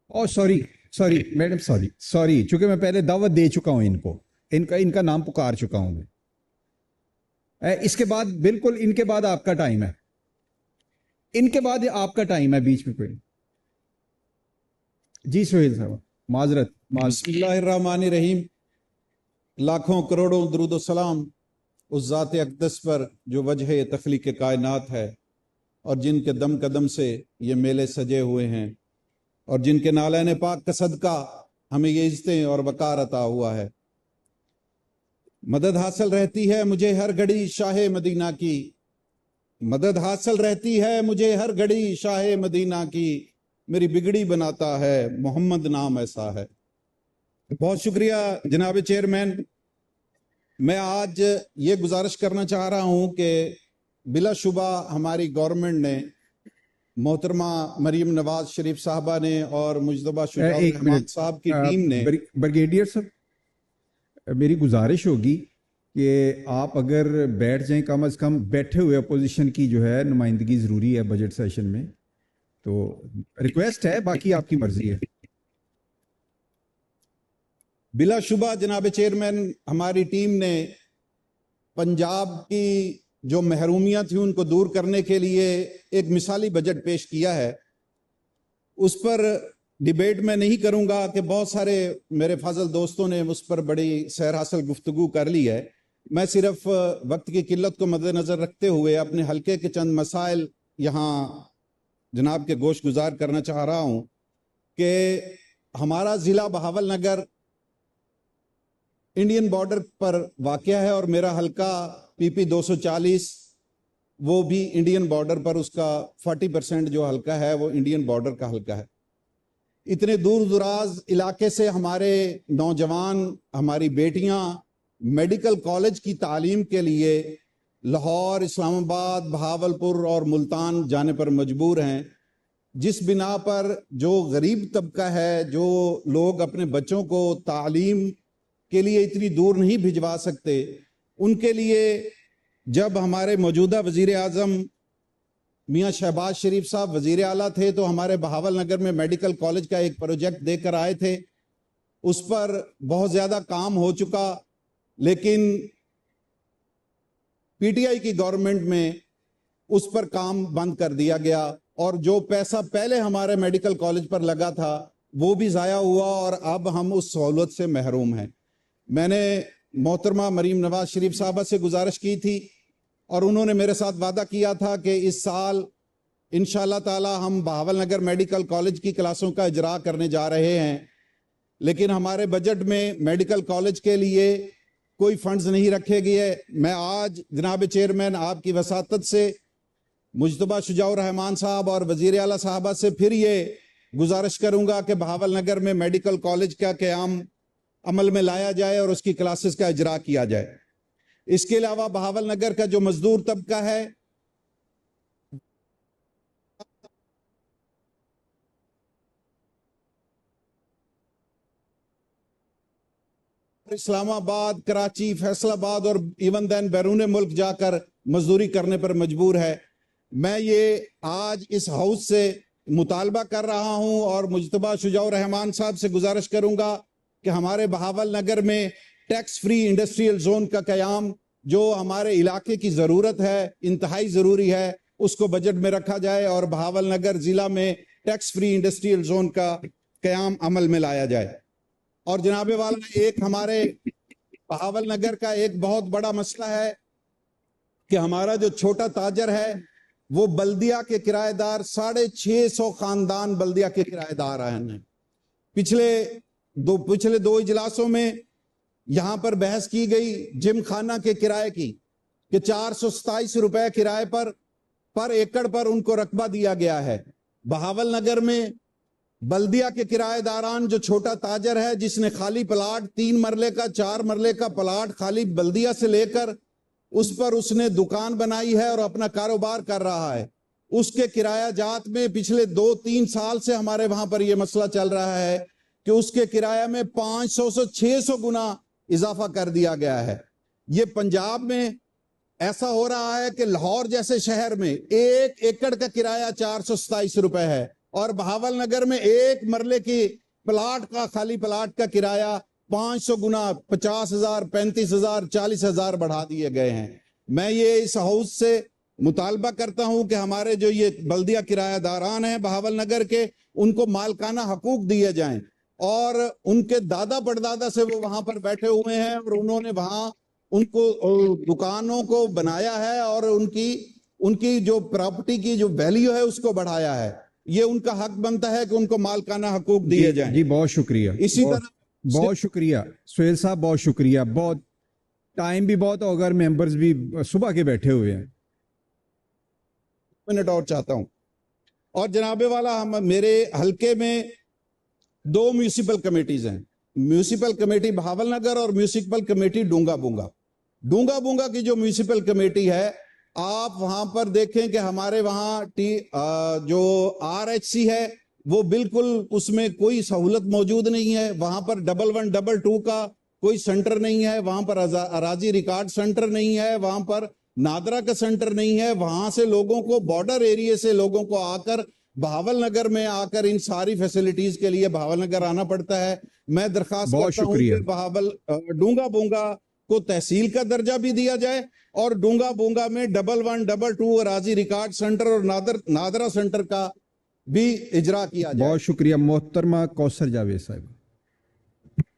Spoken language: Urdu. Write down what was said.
او سوری سوری میڈم، سوری چونکہ میں پہلے دعوت دے چکا ہوں ان کو، ان کا نام پکار چکا ہوں میں۔ اس کے بعد بالکل ان کے بعد آپ کا ٹائم ہے، ان کے بعد آپ کا ٹائم ہے، بیچ میں کوئی۔ جی سہیل صاحب، معذرت۔ بسم اللہ الرحمن الرحیم۔ لاکھوں کروڑوں درود و سلام اس ذات اقدس پر جو وجہ تخلیق کائنات ہے، اور جن کے دم قدم سے یہ میلے سجے ہوئے ہیں، اور جن کے نالین پاک کا صدقہ ہمیں یہ عزتیں اور وقار عطا ہوا ہے۔ مدد حاصل رہتی ہے مجھے ہر گھڑی شاہ مدینہ کی، مدد حاصل رہتی ہے مجھے ہر گھڑی شاہ مدینہ کی، میری بگڑی بناتا ہے محمد نام ایسا ہے۔ بہت شکریہ جناب چیئرمین۔ میں آج یہ گزارش کرنا چاہ رہا ہوں کہ بلا شبہ ہماری گورنمنٹ نے، محترمہ مریم نواز شریف صاحبہ نے اور مجتبیٰ شجاع الرحمان صاحب کی ٹیم نے، بریگیڈیئر صاحب میری گزارش ہوگی کہ آپ اگر بیٹھ جائیں، کم از کم بیٹھے ہوئے اپوزیشن کی جو ہے نمائندگی ضروری ہے بجٹ سیشن میں، تو ریکویسٹ ہے، باقی آپ کی مرضی ہے۔ بلا شبہ جناب چیئرمین ہماری ٹیم نے پنجاب کی جو محرومیاں تھیں ان کو دور کرنے کے لیے ایک مثالی بجٹ پیش کیا ہے۔ اس پر ڈیبیٹ میں نہیں کروں گا کہ بہت سارے میرے فاضل دوستوں نے اس پر بڑی سیر حاصل گفتگو کر لی ہے۔ میں صرف وقت کی قلت کو مد نظر رکھتے ہوئے اپنے حلقے کے چند مسائل یہاں جناب کے گوش گزار کرنا چاہ رہا ہوں کہ ہمارا ضلع بہاول نگر انڈین بارڈر پر واقع ہے، اور میرا حلقہ پی پی 240 وہ بھی انڈین بارڈر پر، اس کا 40% جو حلقہ ہے وہ انڈین بارڈر کا حلقہ ہے۔ اتنے دور دراز علاقے سے ہمارے نوجوان، ہماری بیٹیاں میڈیکل کالج کی تعلیم کے لیے لاہور، اسلام آباد، بہاولپور اور ملتان جانے پر مجبور ہیں، جس بنا پر جو غریب طبقہ ہے، جو لوگ اپنے بچوں کو تعلیم کے لیے اتنی دور نہیں بھجوا سکتے، ان کے لیے جب ہمارے موجودہ وزیر اعظم میاں شہباز شریف صاحب وزیر اعلیٰ تھے تو ہمارے بہاول نگر میں میڈیکل کالج کا ایک پروجیکٹ دے کر آئے تھے۔ اس پر بہت زیادہ کام ہو چکا، لیکن پی ٹی آئی کی گورنمنٹ میں اس پر کام بند کر دیا گیا، اور جو پیسہ پہلے ہمارے میڈیکل کالج پر لگا تھا وہ بھی ضائع ہوا، اور اب ہم اس سہولت سے محروم ہیں۔ میں نے محترمہ مریم نواز شریف صاحبہ سے گزارش کی تھی، اور انہوں نے میرے ساتھ وعدہ کیا تھا کہ اس سال انشاءاللہ تعالی ہم بہاول نگر میڈیکل کالج کی کلاسوں کا اجرا کرنے جا رہے ہیں، لیکن ہمارے بجٹ میں میڈیکل کالج کے لیے کوئی فنڈز نہیں رکھے گئے۔ میں آج جناب چیئرمین آپ کی وساطت سے مجتبیٰ شجاع الرحمان صاحب اور وزیر اعلیٰ صاحبہ سے پھر یہ گزارش کروں گا کہ بہاول نگر میں میڈیکل کالج کا قیام عمل میں لایا جائے اور اس کی کلاسز کا اجرا کیا جائے۔ اس کے علاوہ بہاول نگر کا جو مزدور طبقہ ہے، اسلام آباد، کراچی، فیصل آباد اور ایون دین بیرون ملک جا کر مزدوری کرنے پر مجبور ہے، میں یہ آج اس ہاؤس سے مطالبہ کر رہا ہوں اور مجتبیٰ شجاع الرحمان صاحب سے گزارش کروں گا کہ ہمارے بہاول نگر میں ٹیکس فری انڈسٹریل زون کا قیام، جو ہمارے علاقے کی ضرورت ہے، انتہائی ضروری ہے، اس کو بجٹ میں رکھا جائے اور بہاول نگر ضلع میں ٹیکس فری انڈسٹریل زون کا قیام عمل میں لایا جائے۔ اور جناب والا، ایک ہمارے بہاول نگر کا ایک بہت بڑا مسئلہ ہے کہ ہمارا جو چھوٹا تاجر ہے وہ بلدیہ کے کرایہ دار 650 خاندان بلدیہ کے کرایہ دار ہیں۔ پچھلے دو اجلاسوں میں یہاں پر بحث کی گئی جم خانہ کے کرائے کی کہ 427 روپے کرائے پر ایکڑ پر ان کو رقبہ دیا گیا ہے۔ بہاول نگر میں بلدیہ کے کرایہ داران، جو چھوٹا تاجر ہے جس نے خالی پلاٹ 3 مرلے کا 4 مرلے کا پلاٹ خالی بلدیہ سے لے کر اس پر اس نے دکان بنائی ہے اور اپنا کاروبار کر رہا ہے، اس کے کرایہ جات میں پچھلے 2-3 سال سے ہمارے وہاں پر یہ مسئلہ چل رہا ہے کہ اس کے کرایہ میں 500 سے 600 گنا اضافہ کر دیا گیا ہے۔ یہ پنجاب میں ایسا ہو رہا ہے کہ لاہور جیسے شہر میں 1 ایکڑ کا کرایہ 427 روپے ہے، اور بہاول نگر میں ایک مرلے کی پلاٹ کا خالی پلاٹ کا کرایہ 500 گنا 50,000 35,000 40,000 بڑھا دیے گئے ہیں. میں یہ اس ہاؤس سے مطالبہ کرتا ہوں کہ ہمارے جو یہ بلدیہ کرایہ داران ہیں بہاول نگر کے ان کو مالکانہ حقوق دیے جائیں. اور ان کے دادا پردادا سے وہ وہاں پر بیٹھے ہوئے ہیں اور انہوں نے وہاں ان کو دکانوں کو بنایا ہے اور ان کی جو پراپرٹی کی جو ویلیو ہے اس کو بڑھایا ہے. یہ ان کا حق بنتا ہے کہ ان کو مالکانہ حقوق دیے جائیں. جی بہت شکریہ. اسی طرح بہت شکریہ سہیل صاحب, بہت شکریہ. بہت ٹائم بھی بہت ہو اگر ممبرز بھی صبح کے بیٹھے ہوئے ہیں. منٹ اور چاہتا ہوں. اور جناب والا میرے حلقے میں 2 میونسپل کمیٹیز ہیں, میونسپل کمیٹی بہاول نگر اور میونسپل کمیٹی ڈونگا بونگا. ڈونگا بونگا کی جو میونسپل کمیٹی ہے آپ وہاں پر دیکھیں کہ ہمارے وہاں جو RHC ہے وہ بالکل اس میں کوئی سہولت موجود نہیں ہے. وہاں پر 1122 کا کوئی سنٹر نہیں ہے, وہاں پر اراضی ریکارڈ سنٹر نہیں ہے, وہاں پر نادرا کا سنٹر نہیں ہے. وہاں سے لوگوں کو بارڈر ایریے سے لوگوں کو آ کر بہاول نگر میں آ کر ان ساری فیسلٹیز کے لیے بہاول نگر آنا پڑتا ہے. میں درخواست کرتا ہوں کہ بہاول ڈونگا بونگا کو تحصیل کا درجہ بھی دیا جائے اور ڈونگا بونگا میں 1122 اراضی ریکارڈ سنٹر اور نادرا سنٹر کا بھی اجرا کیا جائے. بہت شکریہ محترمہ کوثر جاوید صاحب.